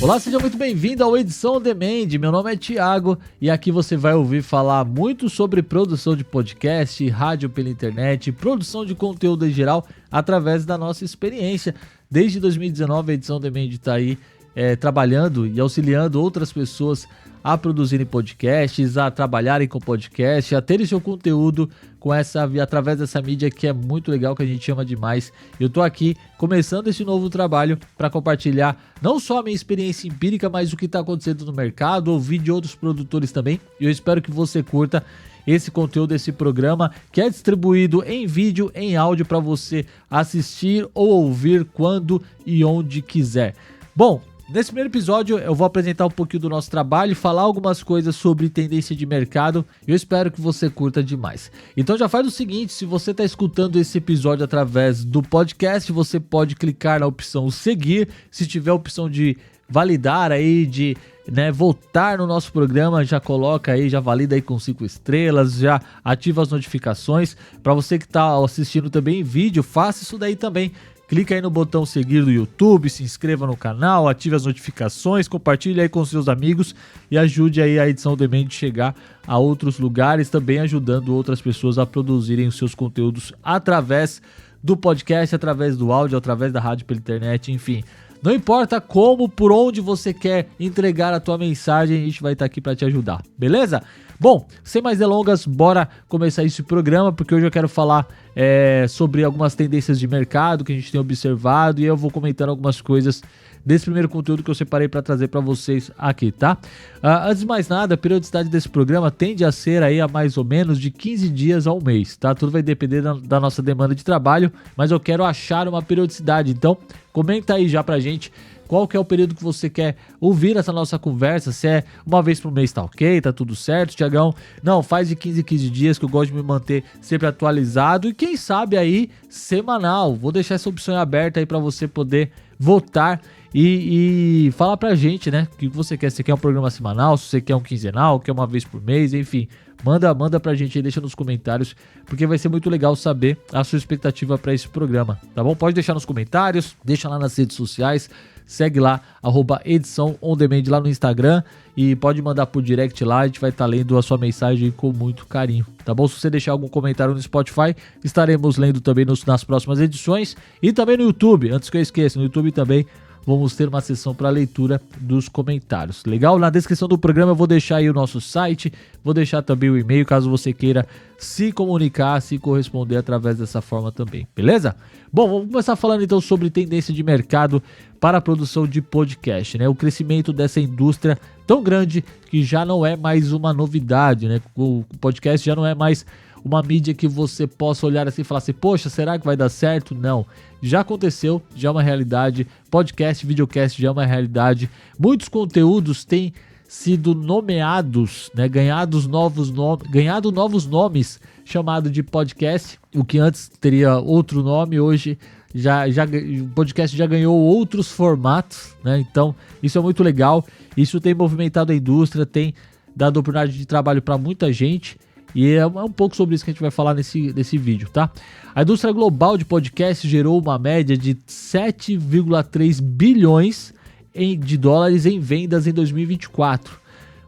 Olá, seja muito bem-vindo ao Edição On Demand. Meu nome é Thiago e aqui você vai ouvir falar muito sobre produção de podcast, rádio pela internet, produção de conteúdo em geral através da nossa experiência. Desde 2019 a Edição On Demand está aí trabalhando e auxiliando outras pessoas a produzirem podcasts, a trabalharem com podcast, a terem seu conteúdo através dessa mídia que é muito legal, que a gente ama demais. Eu tô aqui começando esse novo trabalho para compartilhar não só a minha experiência empírica, mas o que está acontecendo no mercado, ouvir de outros produtores também. E eu espero que você curta esse conteúdo, esse programa que é distribuído em vídeo, em áudio para você assistir ou ouvir quando e onde quiser. Bom, nesse primeiro episódio eu vou apresentar um pouquinho do nosso trabalho, falar algumas coisas sobre tendência de mercado e eu espero que você curta demais. Então já faz o seguinte, se você está escutando esse episódio através do podcast, você pode clicar na opção seguir, se tiver a opção de validar aí, de voltar no nosso programa, já coloca aí, já valida aí com 5 estrelas, já ativa as notificações. Para você que está assistindo também em vídeo, faça isso daí também. Clica aí no botão seguir do YouTube, se inscreva no canal, ative as notificações, compartilhe aí com seus amigos e ajude aí a Edição On Demand a chegar a outros lugares, também ajudando outras pessoas a produzirem os seus conteúdos através do podcast, através do áudio, através da rádio pela internet, enfim. Não importa como, por onde você quer entregar a tua mensagem, a gente vai estar aqui para te ajudar, beleza? Bom, sem mais delongas, bora começar esse programa, porque hoje eu quero falar sobre algumas tendências de mercado que a gente tem observado e eu vou comentando algumas coisas desse primeiro conteúdo que eu separei para trazer para vocês aqui, tá? Antes de mais nada, a periodicidade desse programa tende a ser aí a mais ou menos de 15 dias ao mês, tá? Tudo vai depender da nossa demanda de trabalho, mas eu quero achar uma periodicidade, então comenta aí já pra gente qual que é o período que você quer ouvir essa nossa conversa, se é uma vez por mês tá ok, tá tudo certo, Thiagão? Não, faz de 15 em 15 dias que eu gosto de me manter sempre atualizado e quem sabe aí semanal. Vou deixar essa opção aberta aí pra você poder votar e falar pra gente, né? O que você quer? Você quer um programa semanal? Se você quer um quinzenal? Quer uma vez por mês? Enfim, manda pra gente aí, deixa nos comentários, porque vai ser muito legal saber a sua expectativa pra esse programa, tá bom? Pode deixar nos comentários, deixa lá nas redes sociais, segue lá, @Edição On Demand lá no Instagram e pode mandar por direct lá, a gente vai estar lendo a sua mensagem com muito carinho, tá bom? Se você deixar algum comentário no Spotify, estaremos lendo também nas próximas edições e também no YouTube, antes que eu esqueça, no YouTube também vamos ter uma sessão para leitura dos comentários. Legal? Na descrição do programa eu vou deixar aí o nosso site, vou deixar também o e-mail caso você queira se comunicar, se corresponder através dessa forma também, beleza? Bom, vamos começar falando então sobre tendência de mercado para a produção de podcast, né? O crescimento dessa indústria tão grande que já não é mais uma novidade, né? O podcast já não é mais uma mídia que você possa olhar assim e falar assim, poxa, será que vai dar certo? Não, já aconteceu, já é uma realidade, podcast, videocast já é uma realidade, muitos conteúdos têm sido nomeados, né, ganhado novos nomes chamado de podcast, o que antes teria outro nome, hoje o podcast já ganhou outros formatos, né? Então isso é muito legal, isso tem movimentado a indústria, tem dado oportunidade de trabalho para muita gente. E é um pouco sobre isso que a gente vai falar nesse vídeo, tá? A indústria global de podcast gerou uma média de 7,3 bilhões de dólares em vendas em 2024.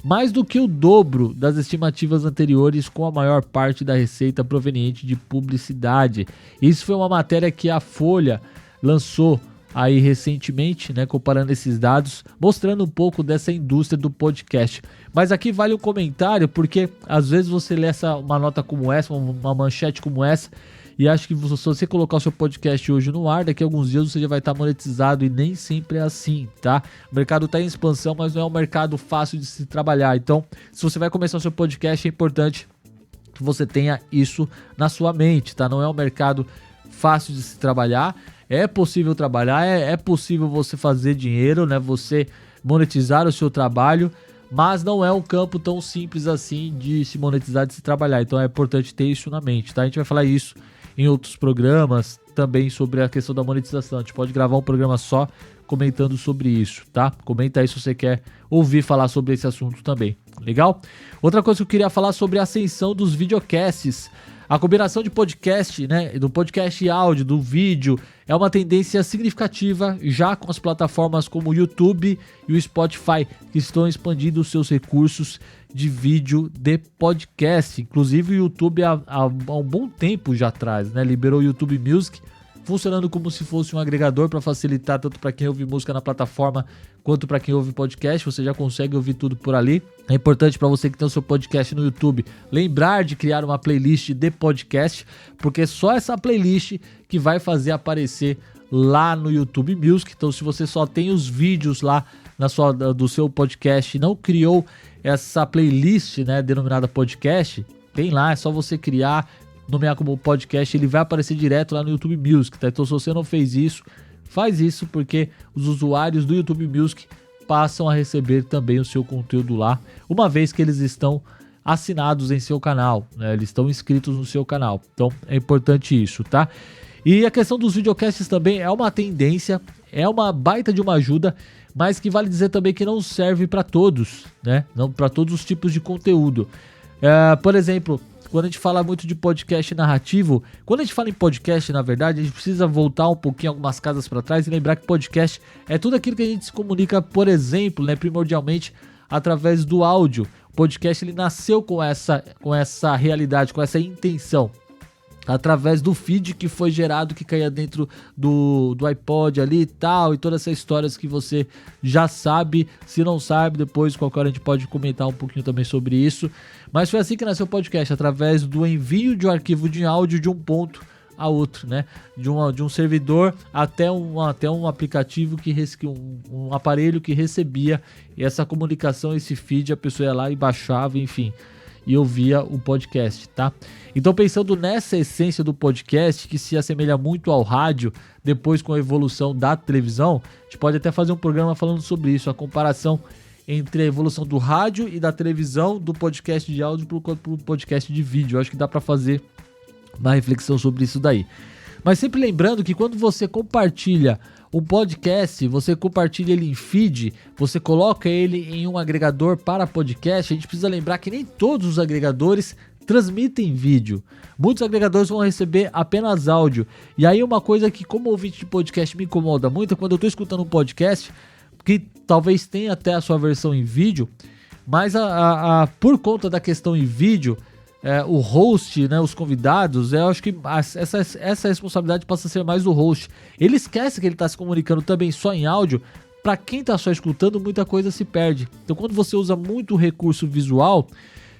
Mais do que o dobro das estimativas anteriores, com a maior parte da receita proveniente de publicidade. Isso foi uma matéria que a Folha lançou aí recentemente, né, comparando esses dados, mostrando um pouco dessa indústria do podcast. Mas aqui vale um comentário, porque às vezes você lê uma nota como essa, uma manchete como essa, e acha que se você colocar o seu podcast hoje no ar, daqui a alguns dias você já vai estar monetizado, e nem sempre é assim, tá? O mercado está em expansão, mas não é um mercado fácil de se trabalhar. Então, se você vai começar o seu podcast, é importante que você tenha isso na sua mente, tá? Não é um mercado fácil de se trabalhar. É possível trabalhar, é possível você fazer dinheiro, né? Você monetizar o seu trabalho, mas não é um campo tão simples assim de se monetizar, de se trabalhar. Então é importante ter isso na mente, tá? A gente vai falar isso em outros programas também sobre a questão da monetização. A gente pode gravar um programa só comentando sobre isso, tá? Comenta aí se você quer ouvir falar sobre esse assunto também, legal? Outra coisa que eu queria falar sobre a ascensão dos videocasts. A combinação de podcast, né, do podcast e áudio, do vídeo, é uma tendência significativa já com as plataformas como o YouTube e o Spotify, que estão expandindo os seus recursos de vídeo de podcast. Inclusive o YouTube há um bom tempo já atrás, né, liberou o YouTube Music, funcionando como se fosse um agregador para facilitar tanto para quem ouve música na plataforma quanto para quem ouve podcast. Você já consegue ouvir tudo por ali. É importante para você que tem o seu podcast no YouTube lembrar de criar uma playlist de podcast, porque é só essa playlist que vai fazer aparecer lá no YouTube Music. Então, se você só tem os vídeos lá do seu podcast e não criou essa playlist, né, denominada podcast, tem lá, é só você criar, nomear como podcast, ele vai aparecer direto lá no YouTube Music, tá? Então se você não fez isso, faz isso, porque os usuários do YouTube Music passam a receber também o seu conteúdo lá, uma vez que eles estão assinados em seu canal, né? Eles estão inscritos no seu canal, então é importante isso, tá? E a questão dos videocasts também é uma tendência, é uma baita de uma ajuda, mas que vale dizer também que não serve para todos, né? Não para todos os tipos de conteúdo. Por exemplo, quando a gente fala muito de podcast narrativo, quando a gente fala em podcast, na verdade, a gente precisa voltar um pouquinho algumas casas para trás e lembrar que podcast é tudo aquilo que a gente se comunica, por exemplo, né, primordialmente através do áudio. O podcast ele nasceu com essa realidade, com essa intenção, através do feed que foi gerado, que caía dentro do iPod ali e tal, e todas essas histórias que você já sabe. Se não sabe, depois qualquer hora a gente pode comentar um pouquinho também sobre isso. Mas foi assim que nasceu o podcast, através do envio de um arquivo de áudio de um ponto a outro, né? De um servidor até um aplicativo, um aparelho que recebia essa comunicação, esse feed, a pessoa ia lá e baixava, enfim, e ouvia o podcast, tá? Então, pensando nessa essência do podcast, que se assemelha muito ao rádio, depois com a evolução da televisão, a gente pode até fazer um programa falando sobre isso, a comparação entre a evolução do rádio e da televisão, do podcast de áudio para o podcast de vídeo. Eu acho que dá para fazer uma reflexão sobre isso daí. Mas sempre lembrando que quando você compartilha um podcast, você compartilha ele em feed, você coloca ele em um agregador para podcast, a gente precisa lembrar que nem todos os agregadores transmitem vídeo. Muitos agregadores vão receber apenas áudio. E aí uma coisa que, como ouvinte de podcast, me incomoda muito é quando eu estou escutando um podcast que talvez tenha até a sua versão em vídeo, mas por conta da questão em vídeo, o host, né, os convidados, eu acho que essa responsabilidade passa a ser mais do host. Ele esquece que ele está se comunicando também só em áudio. Para quem está só escutando, muita coisa se perde. Então, quando você usa muito o recurso visual,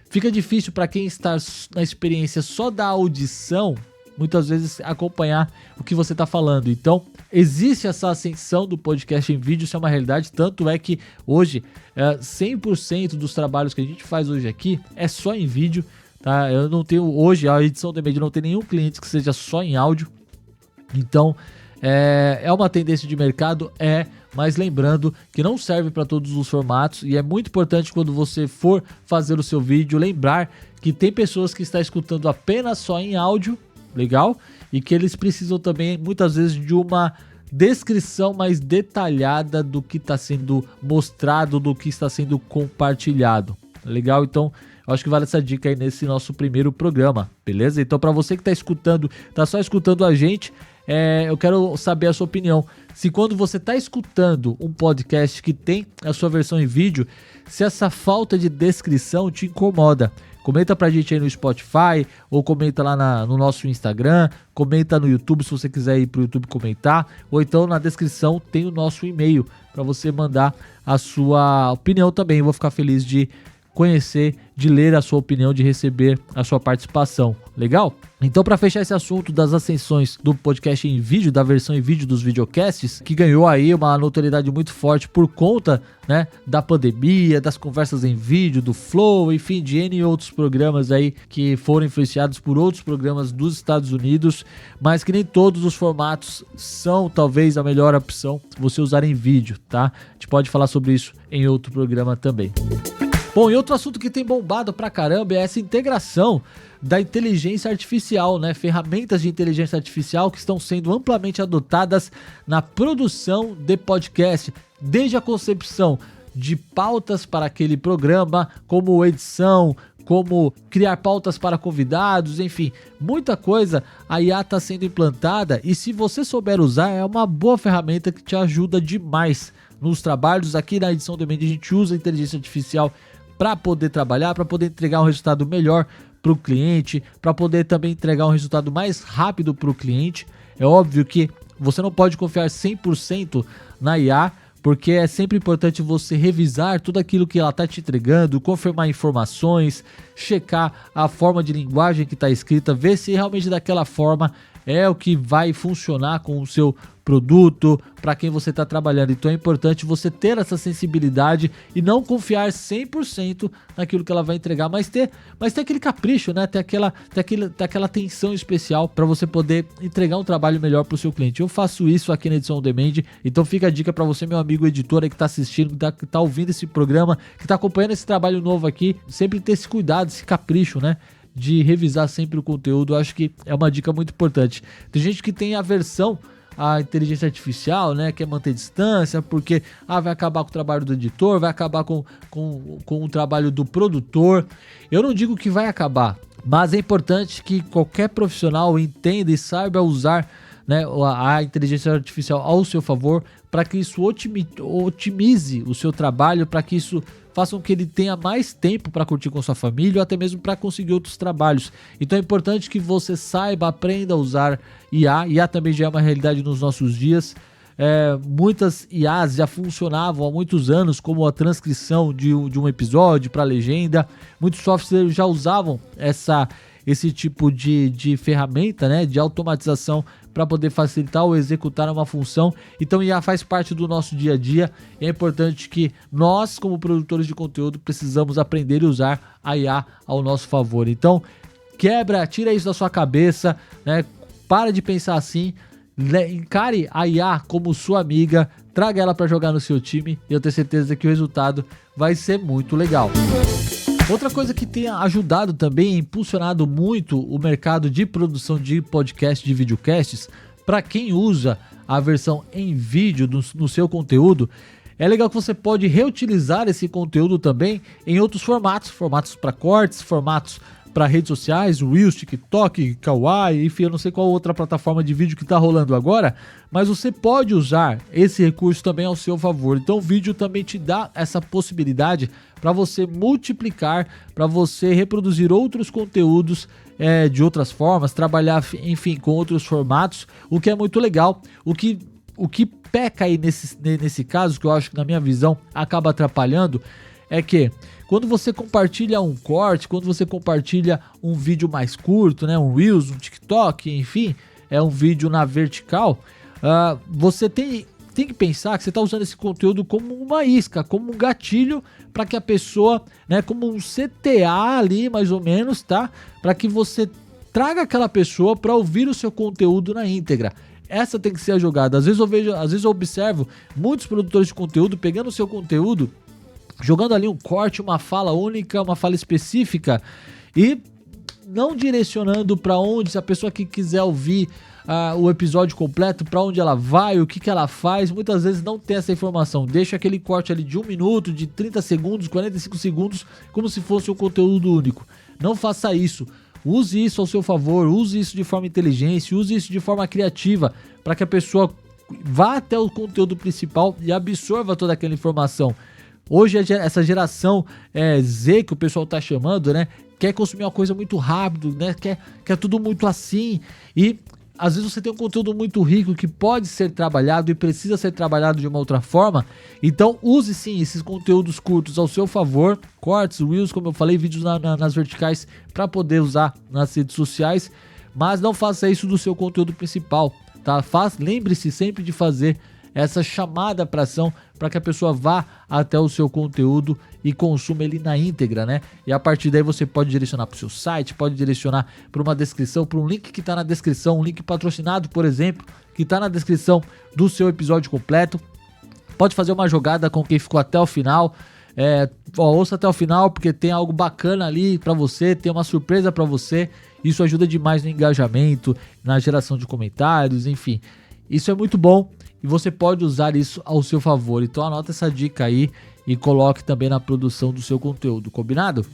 fica difícil para quem está na experiência só da audição, muitas vezes acompanhar o que você está falando. Então, existe essa ascensão do podcast em vídeo, isso é uma realidade, tanto é que hoje 100% dos trabalhos que a gente faz hoje aqui é só em vídeo, tá? Eu não tenho, hoje a edição do e-mail não tem nenhum cliente que seja só em áudio. Então, é uma tendência de mercado, mas lembrando que não serve para todos os formatos, e é muito importante quando você for fazer o seu vídeo, lembrar que tem pessoas que estão escutando apenas só em áudio, legal? E que eles precisam também, muitas vezes, de uma descrição mais detalhada do que está sendo mostrado, do que está sendo compartilhado, legal? Então, eu acho que vale essa dica aí nesse nosso primeiro programa, beleza? Então, para você que está escutando, tá só escutando a gente, eu quero saber a sua opinião. Se quando você está escutando um podcast que tem a sua versão em vídeo, se essa falta de descrição te incomoda. Comenta pra gente aí no Spotify, ou comenta lá no nosso Instagram, comenta no YouTube se você quiser ir pro YouTube comentar, ou então na descrição tem o nosso e-mail para você mandar a sua opinião também. Eu vou ficar feliz de conhecer, de ler a sua opinião, de receber a sua participação. Legal? Então, para fechar esse assunto das ascensões do podcast em vídeo, da versão em vídeo dos videocasts, que ganhou aí uma notoriedade muito forte por conta, né, da pandemia, das conversas em vídeo, do Flow, enfim, de N outros programas aí que foram influenciados por outros programas dos Estados Unidos, mas que nem todos os formatos são talvez a melhor opção você usar em vídeo, tá? A gente pode falar sobre isso em outro programa também. Bom, e outro assunto que tem bombado pra caramba é essa integração da inteligência artificial, né? Ferramentas de inteligência artificial que estão sendo amplamente adotadas na produção de podcast, desde a concepção de pautas para aquele programa, como edição, como criar pautas para convidados, enfim, muita coisa a IA está sendo implantada e se você souber usar, é uma boa ferramenta que te ajuda demais nos trabalhos. Aqui na Edição Demand a gente usa a inteligência artificial para poder trabalhar, para poder entregar um resultado melhor para o cliente, para poder também entregar um resultado mais rápido para o cliente. É óbvio que você não pode confiar 100% na IA, porque é sempre importante você revisar tudo aquilo que ela está te entregando, confirmar informações, checar a forma de linguagem que está escrita, ver se realmente daquela forma é o que vai funcionar com o seu produto, para quem você está trabalhando. Então é importante você ter essa sensibilidade e não confiar 100% naquilo que ela vai entregar, mas ter aquele capricho, né? Ter aquela atenção especial para você poder entregar um trabalho melhor para o seu cliente. Eu faço isso aqui na Edição On Demand, então fica a dica para você, meu amigo editor aí que está assistindo, que tá ouvindo esse programa, que está acompanhando esse trabalho novo aqui, sempre ter esse cuidado, esse capricho, né? De revisar sempre o conteúdo. Eu acho que é uma dica muito importante. Tem gente que tem aversão à inteligência artificial, né? Quer manter distância porque vai acabar com o trabalho do editor, vai acabar com o trabalho do produtor. Eu não digo que vai acabar, mas é importante que qualquer profissional entenda e saiba usar, né, a inteligência artificial ao seu favor, para que isso otimize o seu trabalho, para que isso faça com que ele tenha mais tempo para curtir com sua família ou até mesmo para conseguir outros trabalhos. Então é importante que você saiba, aprenda a usar IA. IA também já é uma realidade nos nossos dias. Muitas IAs já funcionavam há muitos anos, como a transcrição de um episódio para legenda. Muitos softwares já usavam esse tipo de ferramenta, né, de automatização para poder facilitar ou executar uma função. Então IA faz parte do nosso dia a dia e é importante que nós, como produtores de conteúdo, precisamos aprender a usar a IA ao nosso favor. Então tira isso da sua cabeça, né? Para de pensar assim, encare a IA como sua amiga, traga ela para jogar no seu time e eu tenho certeza que o resultado vai ser muito legal. Outra coisa que tem ajudado também, impulsionado muito o mercado de produção de podcast, de videocasts, para quem usa a versão em vídeo no seu conteúdo, é legal que você pode reutilizar esse conteúdo também em outros formatos para cortes, formatos para redes sociais, Reels, TikTok, Kawaii, enfim, eu não sei qual outra plataforma de vídeo que está rolando agora, mas você pode usar esse recurso também ao seu favor. Então o vídeo também te dá essa possibilidade para você multiplicar, para você reproduzir outros conteúdos de outras formas, trabalhar, enfim, com outros formatos, o que é muito legal. O que peca aí nesse caso, que eu acho que na minha visão acaba atrapalhando, é que quando você compartilha um corte, quando você compartilha um vídeo mais curto, né, um Reels, um TikTok, enfim, um vídeo na vertical, você tem que pensar que você está usando esse conteúdo como uma isca, como um gatilho para que a pessoa, né, como um CTA ali mais ou menos, tá? Para que você traga aquela pessoa para ouvir o seu conteúdo na íntegra. Essa tem que ser a jogada. Às vezes eu observo muitos produtores de conteúdo pegando o seu conteúdo, jogando ali um corte, uma fala única, uma fala específica e não direcionando para onde, se a pessoa que quiser ouvir o episódio completo, para onde ela vai, o que ela faz, muitas vezes não tem essa informação. Deixa aquele corte ali de 1 minuto, de 30 segundos, 45 segundos, como se fosse um conteúdo único. Não faça isso. Use isso ao seu favor, use isso de forma inteligente, use isso de forma criativa, para que a pessoa vá até o conteúdo principal e absorva toda aquela informação. Hoje essa geração Z que o pessoal tá chamando, né, quer consumir uma coisa muito rápido, né, quer tudo muito assim, e às vezes você tem um conteúdo muito rico que pode ser trabalhado e precisa ser trabalhado de uma outra forma. Então use sim esses conteúdos curtos ao seu favor, cortes, reels, como eu falei, vídeos nas verticais para poder usar nas redes sociais, mas não faça isso do seu conteúdo principal, tá? Lembre-se sempre de fazer essa chamada para ação para que a pessoa vá até o seu conteúdo e consuma ele na íntegra, né? E a partir daí você pode direcionar para o seu site, pode direcionar para uma descrição, para um link que está na descrição, um link patrocinado, por exemplo, que está na descrição do seu episódio completo. Pode fazer uma jogada com quem ficou até o final. Ouça até o final porque tem algo bacana ali para você, tem uma surpresa para você. Isso ajuda demais no engajamento, na geração de comentários, enfim. Isso é muito bom e você pode usar isso ao seu favor. Então anota essa dica aí e coloque também na produção do seu conteúdo, combinado?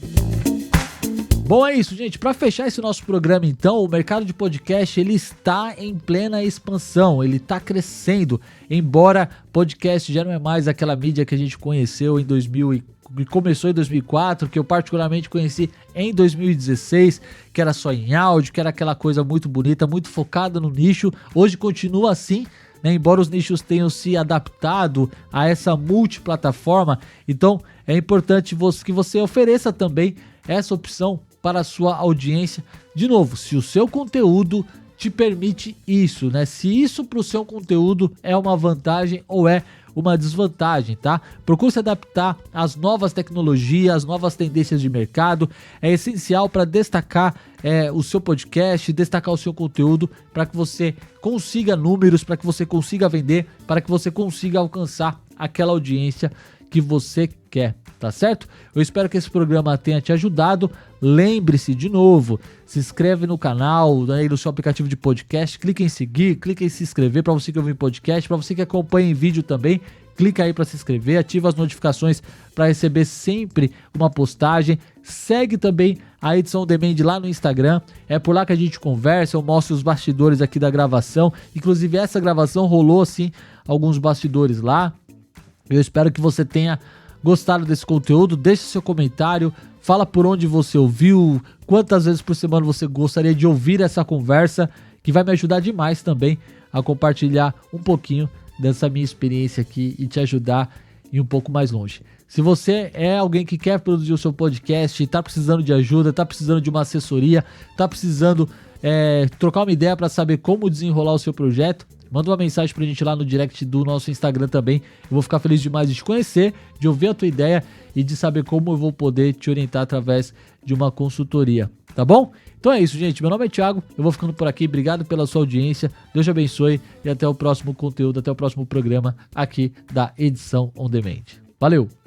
Bom, é isso, gente. Para fechar esse nosso programa, então, o mercado de podcast ele está em plena expansão, ele está crescendo. Embora podcast já não é mais aquela mídia que a gente conheceu em 2000 e começou em 2004, que eu particularmente conheci em 2016, que era só em áudio, que era aquela coisa muito bonita, muito focada no nicho. Hoje continua assim, né? Embora os nichos tenham se adaptado a essa multiplataforma, então é importante que você ofereça também essa opção para a sua audiência. De novo, se o seu conteúdo te permite isso, né? Se isso para o seu conteúdo é uma vantagem ou é uma desvantagem, tá? Procure se adaptar às novas tecnologias, às novas tendências de mercado. É essencial para destacar o seu podcast, destacar o seu conteúdo, para que você consiga números, para que você consiga vender, para que você consiga alcançar aquela audiência que você quer, tá certo? Eu espero que esse programa tenha te ajudado. Lembre-se, de novo, se inscreve no canal, aí no seu aplicativo de podcast, clica em seguir, clica em se inscrever para você que ouve podcast, para você que acompanha em vídeo também, clica aí para se inscrever, ativa as notificações para receber sempre uma postagem. Segue também a Edição On Demand lá no Instagram, é por lá que a gente conversa, eu mostro os bastidores aqui da gravação, inclusive essa gravação rolou assim alguns bastidores lá. Eu espero que você tenha gostado desse conteúdo. Deixe seu comentário, fala por onde você ouviu, quantas vezes por semana você gostaria de ouvir essa conversa, que vai me ajudar demais também a compartilhar um pouquinho dessa minha experiência aqui e te ajudar a ir um pouco mais longe. Se você é alguém que quer produzir o seu podcast, está precisando de ajuda, está precisando de uma assessoria, está precisando trocar uma ideia para saber como desenrolar o seu projeto, manda uma mensagem pra gente lá no direct do nosso Instagram também. Eu vou ficar feliz demais de te conhecer, de ouvir a tua ideia e de saber como eu vou poder te orientar através de uma consultoria, tá bom? Então é isso, gente. Meu nome é Thiago, eu vou ficando por aqui. Obrigado pela sua audiência, Deus te abençoe e até o próximo conteúdo, até o próximo programa aqui da Edição On Demand. Valeu!